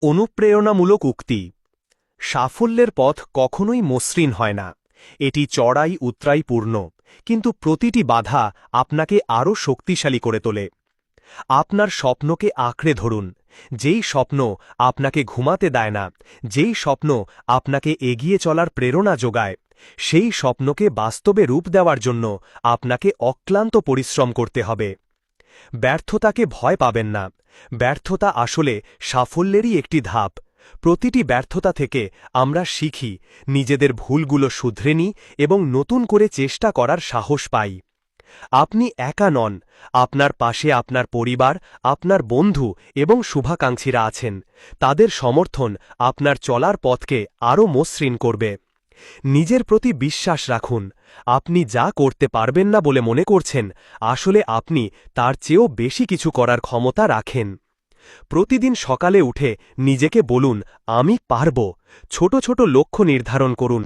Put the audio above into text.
অনুপ্রেরণামূলক উক্তি। সাফল্যের পথ কখনোই মসৃণ হয় না। এটি চড়াই উতরাইপূর্ণ, কিন্তু প্রতিটি বাধা আপনাকে আরও শক্তিশালী করে তোলে। আপনার স্বপ্নকে আঁকড়ে ধরুন। যেই স্বপ্ন আপনাকে ঘুমাতে দেয় না, যেই স্বপ্ন আপনাকে এগিয়ে চলার প্রেরণা যোগায়, সেই স্বপ্নকে বাস্তবে রূপ দেওয়ার জন্য আপনাকে অক্লান্ত পরিশ্রম করতে হবে। ব্যর্থতাকে ভয় পাবেন না। ব্যর্থতা আসলে সাফল্যেরই একটি ধাপ। প্রতিটি ব্যর্থতা থেকে আমরা শিখি, নিজেদের ভুলগুলো শুধরে নিই এবং নতুন করে চেষ্টা করার সাহস পাই। আপনি একা নন। আপনার পাশে আপনার পরিবার, আপনার বন্ধু এবং শুভাকাঙ্ক্ষীরা আছেন। তাদের সমর্থন আপনার চলার পথকে আরও মসৃণ করবে। নিজের প্রতি বিশ্বাস রাখুন। আপনি যা করতে পারবেন না বলে মনে করছেন, আসলে আপনি তার চেয়েও বেশি কিছু করার ক্ষমতা রাখেন। প্রতিদিন সকালে উঠে নিজেকে বলুন, আমি পারব। ছোট ছোট লক্ষ্য নির্ধারণ করুন।